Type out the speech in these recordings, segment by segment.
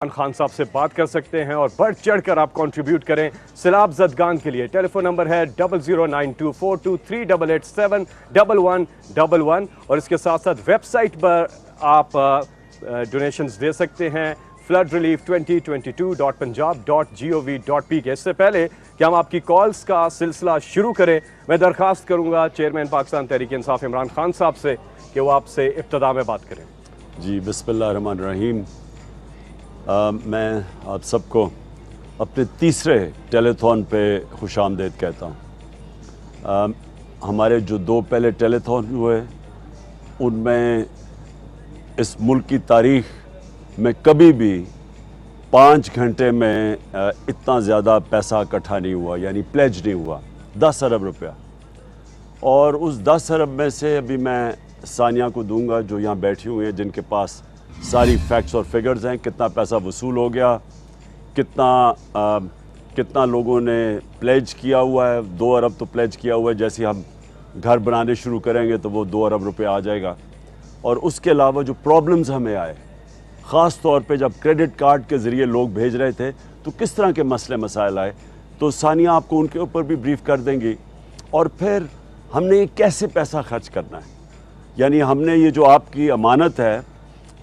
खान साहब से बात कर सकते हैं और बढ़ चढ़ कर आप कंट्रीब्यूट करें सैलाब ज़दगान के लिए। टेलीफोन नंबर है 009242371111 और इसके साथ साथ वेबसाइट पर आप डोनेशंस दे सकते हैं floodrelief2022.punjab.gov.pk। इससे पहले कि हम आपकी कॉल्स का सिलसिला शुरू करें, मैं दरख्वास्त करूंगा चेयरमैन पाकिस्तान तहरीक इंसाफ इमरान खान साहब से कि वो आपसे इब्तदा में बात करें। जी, बिस्मिल्लाहिर्रहमानिर्रहीम। मैं आप सबको अपने तीसरे टेलीथॉन पे खुशामदीद कहता हूँ। हमारे जो दो पहले टेलीथॉन हुए उनमें इस मुल्क की तारीख़ में कभी भी 5 घंटे में इतना ज़्यादा पैसा इकट्ठा नहीं हुआ, यानी प्लेज नहीं हुआ, 10 अरब रुपया। और उस 10 अरब में से अभी मैं सानिया को दूंगा जो यहाँ बैठी हुई हैं, जिनके पास सारी फैक्ट्स और फिगर्स हैं, कितना पैसा वसूल हो गया, कितना लोगों ने प्लेज किया हुआ है। 2 अरब तो प्लेज किया हुआ है, जैसे हम घर बनाने शुरू करेंगे तो वो 2 अरब रुपये आ जाएगा। और उसके अलावा जो प्रॉब्लम्स हमें आए, ख़ास तौर पे जब क्रेडिट कार्ड के ज़रिए लोग भेज रहे थे तो किस तरह के मसले मसाइल आए, तो सानिया आपको उनके ऊपर भी ब्रीफ कर देंगी। और फिर हमने ये कैसे पैसा खर्च करना है, यानी हमने ये जो आपकी अमानत है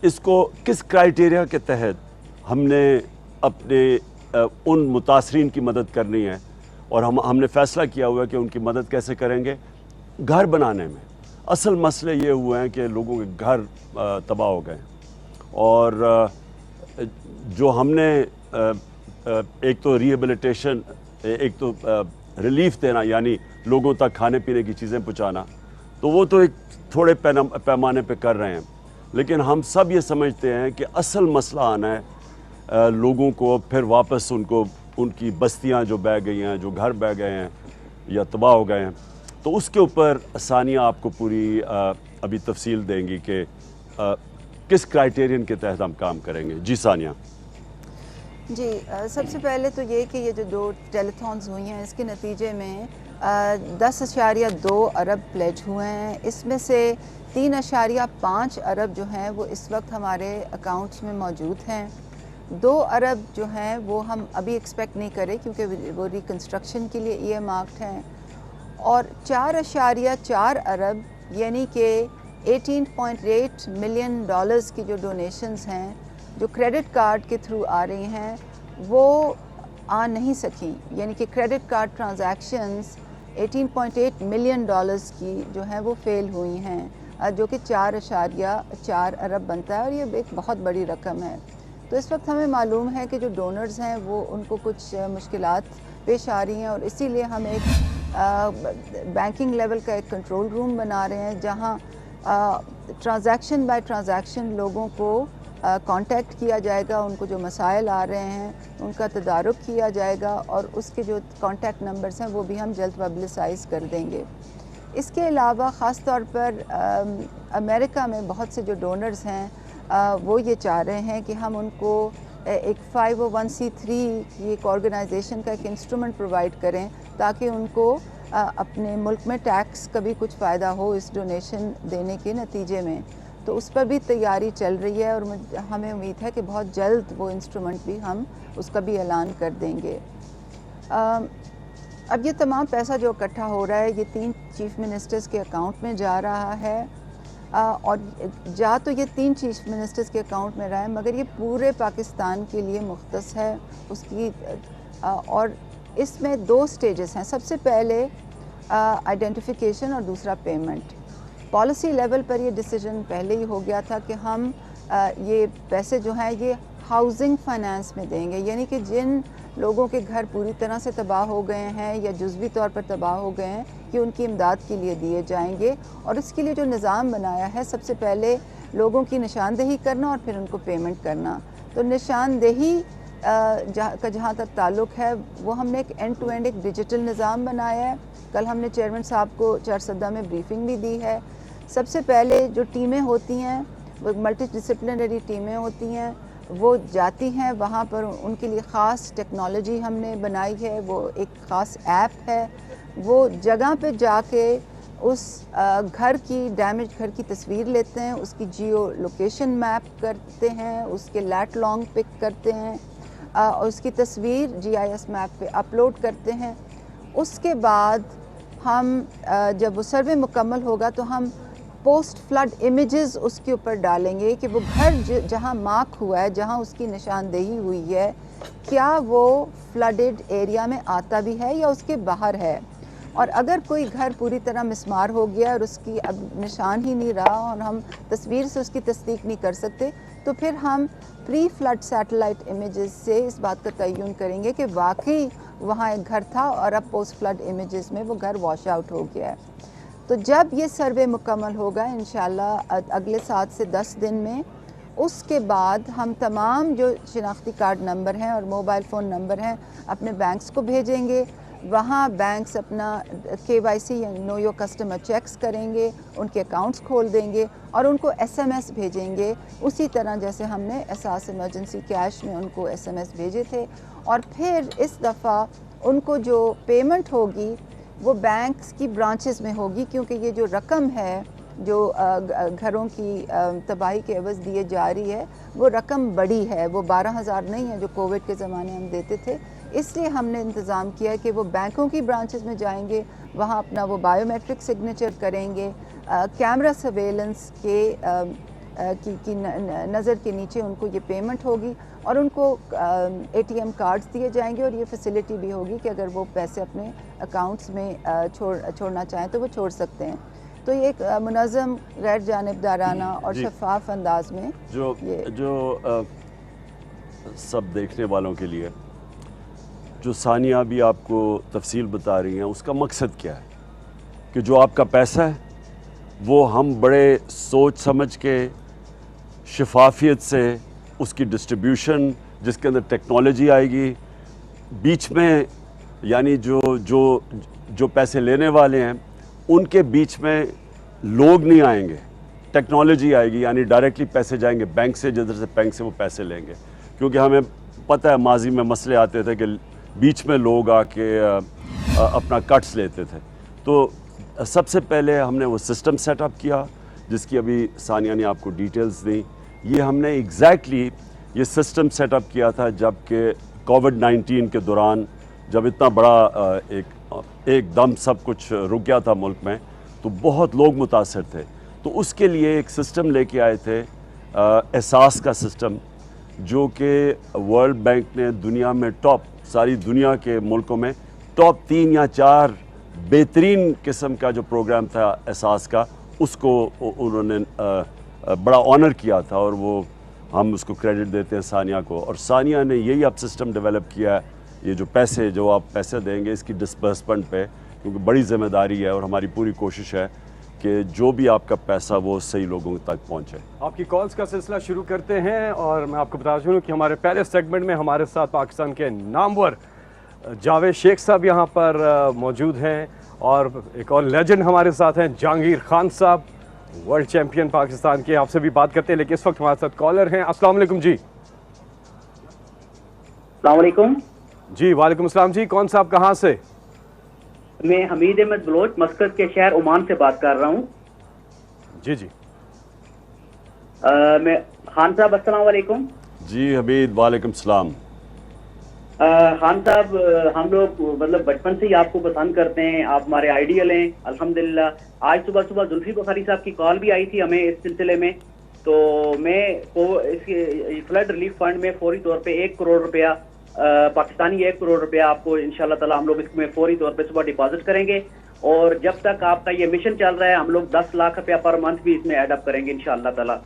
इसको किस क्राइटेरिया के तहत हमने अपने उन मुतासरीन की मदद करनी है। और हमने फ़ैसला किया हुआ है कि उनकी मदद कैसे करेंगे। घर बनाने में असल मसले ये हुए हैं कि लोगों के घर तबाह हो गए, और जो हमने एक तो रिहेबिलिटेशन, एक तो रिलीफ देना, यानी लोगों तक खाने पीने की चीज़ें पहुँचाना, तो वो तो एक थोड़े पैमाने पे कर रहे हैं। लेकिन हम सब ये समझते हैं कि असल मसला आना है लोगों को फिर वापस उनकी बस्तियां जो बह गई हैं, जो घर बह गए हैं या तबाह हो गए हैं, तो उसके ऊपर सानिया आपको पूरी अभी तफसील देंगी कि किस क्राइटेरियन के तहत हम काम करेंगे। जी सानिया। जी, सबसे पहले तो ये कि ये जो 2 टेलीथॉन्स हुई हैं इसके नतीजे में 10.2 अरब प्लेज हुए हैं। इसमें से 3.5 अरब जो हैं वो इस वक्त हमारे अकाउंट्स में मौजूद हैं। 2 अरब जो हैं वो हम अभी एक्सपेक्ट नहीं करें क्योंकि वो रिकन्स्ट्रक्शन के लिए ईयरमार्क्ड हैं। और 4.4 अरब यानी कि $18.8 मिलियन की जो डोनेशंस हैं जो क्रेडिट कार्ड के थ्रू आ रही हैं वो आ नहीं सकी, यानी कि क्रेडिट कार्ड ट्रांजैक्शंस $18.8 मिलियन की जो है वो फेल हुई हैं, जो कि 4.4 अरब बनता है, और ये एक बहुत बड़ी रकम है। तो इस वक्त हमें मालूम है कि जो डोनर्स हैं वो उनको कुछ मुश्किलात पेश आ रही हैं, और इसीलिए हम एक बैंकिंग लेवल का एक कंट्रोल रूम बना रहे हैं जहां ट्रांजैक्शन बाय ट्रांजैक्शन लोगों को कांटेक्ट किया जाएगा, उनको जो मसाइल आ रहे हैं उनका तदारुक किया जाएगा, और उसके जो कांटेक्ट नंबर्स हैं वो भी हम जल्द पब्लिसाइज कर देंगे। इसके अलावा ख़ास तौर पर अमेरिका में बहुत से जो डोनर्स हैं वो ये चाह रहे हैं कि हम उनको एक 501c3 की एक ऑर्गेनाइजेशन का एक इंस्ट्रूमेंट प्रोवाइड करें ताकि उनको अपने मुल्क में टैक्स का भी कुछ फ़ायदा हो इस डोनेशन देने के नतीजे में। तो उस पर भी तैयारी चल रही है, और हमें उम्मीद है कि बहुत जल्द वो इंस्ट्रूमेंट भी हम उसका भी ऐलान कर देंगे। अब ये तमाम पैसा जो इकट्ठा हो रहा है ये 3 चीफ़ मिनिस्टर्स के अकाउंट में जा रहा है, और जा तो ये 3 चीफ़ मिनिस्टर्स के अकाउंट में रहा है, मगर ये पूरे पाकिस्तान के लिए मुख्तस है उसकी। और इसमें 2 स्टेजेस हैं। सबसे पहले आइडेंटिफिकेशन और दूसरा पेमेंट। पॉलिसी लेवल पर ये डिसीजन पहले ही हो गया था कि हम ये पैसे जो हैं ये हाउसिंग फाइनेंस में देंगे, यानी कि जिन लोगों के घर पूरी तरह से तबाह हो गए हैं या जुज़वी तौर पर तबाह हो गए हैं, ये उनकी इमदाद के लिए दिए जाएंगे। और इसके लिए जो निज़ाम बनाया है, सबसे पहले लोगों की निशानदेही करना और फिर उनको पेमेंट करना। तो निशानदेही जहाँ तक ताल्लुक़ है वो हमने एक एंड टू एंड एक डिजिटल निज़ाम बनाया है। कल हमने चेयरमैन साहब को चारसद्दा में ब्रीफिंग भी दी है। सबसे पहले जो टीमें होती हैं वो मल्टी डिसिप्लिनरी टीमें होती हैं, वो जाती हैं वहाँ पर, उनके लिए ख़ास टेक्नोलॉजी हमने बनाई है, वो एक ख़ास ऐप है। वो जगह पे जाके उस घर की डैमेज घर की तस्वीर लेते हैं, उसकी जियो लोकेशन मैप करते हैं, उसके लैट लॉन्ग पिक करते हैं और उसकी तस्वीर GIS मैप पे अपलोड करते हैं। उसके बाद हम जब वो सर्वे मुकम्मल होगा तो हम पोस्ट फ्लड इमेजेस उसके ऊपर डालेंगे कि वो घर जहाँ मार्क हुआ है, जहाँ उसकी निशानदेही हुई है, क्या वो फ्लडेड एरिया में आता भी है या उसके बाहर है। और अगर कोई घर पूरी तरह मिसमार हो गया और उसकी अब निशान ही नहीं रहा और हम तस्वीर से उसकी तस्दीक नहीं कर सकते, तो फिर हम प्री फ्लड सैटेलाइट इमेजेस से इस बात का तयन करेंगे कि वाकई वहाँ एक घर था और अब पोस्ट फ्लड इमेजेस में वो घर वॉश आउट हो गया है। तो जब ये सर्वे मुकम्मल होगा इंशाल्लाह अगले 7 से 10 दिन में, उसके बाद हम तमाम जो शिनाख्ती कार्ड नंबर हैं और मोबाइल फ़ोन नंबर हैं अपने बैंक्स को भेजेंगे। वहाँ बैंक्स अपना KYC या नो योर कस्टमर चेक्स करेंगे, उनके अकाउंट्स खोल देंगे और उनको SMS भेजेंगे, उसी तरह जैसे हमने एहसास इमरजेंसी कैश में उनको SMS भेजे थे। और फिर इस दफ़ा उनको जो पेमेंट होगी वो बैंक्स की ब्रांचेस में होगी, क्योंकि ये जो रकम है जो घरों की तबाही के एवज़ दिए जा रही है वो रकम बड़ी है, वो 12,000 नहीं है जो कोविड के ज़माने हम देते थे। इसलिए हमने इंतज़ाम किया कि वो बैंकों की ब्रांचेस में जाएंगे, वहाँ अपना वो बायोमेट्रिक सिग्नेचर करेंगे, कैमरा सर्वेलेंस की नज़र के नीचे उनको ये पेमेंट होगी और उनको ATM कार्ड्स दिए जाएंगे और ये फैसिलिटी भी होगी कि अगर वो पैसे अपने अकाउंट्स में छोड़ना चाहें तो वो छोड़ सकते हैं। तो ये एक मुनज़्ज़म, गैर जानिबदाराना और शफाफ अंदाज में जो सब देखने वालों के लिए जो सानिया भी आपको तफसील बता रही हैं, उसका मकसद क्या है कि जो आपका पैसा है वो हम बड़े सोच समझ के शफाफियत से उसकी डिस्ट्रीब्यूशन, जिसके अंदर टेक्नोलॉजी आएगी बीच में, यानी जो पैसे लेने वाले हैं उनके बीच में लोग नहीं आएंगे, टेक्नोलॉजी आएगी, यानी डायरेक्टली पैसे जाएंगे बैंक से, जिधर से बैंक से वो पैसे लेंगे। क्योंकि हमें पता है माजी में मसले आते थे कि बीच में लोग आके अपना कट्स लेते थे। तो सबसे पहले हमने वो सिस्टम सेटअप किया जिसकी अभी सानिया ने आपको डिटेल्स दी। ये हमने एग्जैक्टली ये सिस्टम सेटअप किया था जबकि कोविड-19 के दौरान, जब इतना बड़ा एकदम सब कुछ रुक गया था मुल्क में, तो बहुत लोग मुतासर थे। तो उसके लिए एक सिस्टम लेके आए थे, एहसास का सिस्टम, जो कि वर्ल्ड बैंक ने दुनिया में सारी दुनिया के मुल्कों में टॉप 3 या 4 बेहतरीन किस्म का जो प्रोग्राम था एहसास का, उसको उन्होंने बड़ा ऑनर किया था और वो हम उसको क्रेडिट देते हैं सानिया को। और सानिया ने यही अब सिस्टम डेवलप किया है, ये जो आप पैसे देंगे इसकी डिस्बर्समेंट पे, क्योंकि बड़ी ज़िम्मेदारी है और हमारी पूरी कोशिश है कि जो भी आपका पैसा वो सही लोगों तक पहुंचे। आपकी कॉल्स का सिलसिला शुरू करते हैं और मैं आपको बता दूं कि हमारे पहले सेगमेंट में हमारे साथ पाकिस्तान के नामवर जावेद शेख साहब यहाँ पर मौजूद हैं और एक और लेजेंड हमारे साथ हैं जहांगीर खान साहब, वर्ल्ड चैंपियन पाकिस्तान के। आपसे भी बात करते हैं, लेकिन इस वक्त हमारे साथ कॉलर हैं। अस्सलाम वालेकुम जी। अस्सलाम वालेकुम जी। वालेकुम अस्सलाम जी। कौन साहब, कहाँ से? मैं हमीद अहमद बलोच मस्कत के शहर ओमान से बात कर रहा हूँ। जी जी। मैं खान साहब अस्सलाम वालेकुम। जी हमीद, वालेकुम सलाम। खान साहब, हम लोग मतलब बचपन से ही आपको पसंद करते हैं, आप हमारे आइडियल हैं अल्हम्दुलिल्लाह। आज सुबह जुल्फी बुखारी साहब की कॉल भी आई थी हमें इस सिलसिले में, तो मैं इसके फ्लड रिलीफ फंड में फौरी तौर पे 1 करोड़ रुपया पाकिस्तानी 1 करोड़ रुपया आपको इंशाल्लाह ताला हम लोग इसमें फौरी तौर पे सुबह डिपॉजिट करेंगे। और जब तक आपका ये मिशन चल रहा है हम लोग 10 लाख रुपया पर मंथ भी इसमें ऐड अप करेंगे इंशाल्लाह ताला।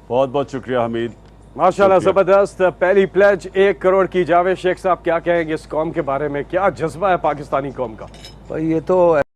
बहुत बहुत शुक्रिया हमीद, माशाल्लाह, ज़बरदस्त। पहली प्लेज 1 करोड़ की। जावेद शेख साहब क्या कहेंगे इस कौम के बारे में, क्या जज्बा है पाकिस्तानी कौम का? भाई ये तो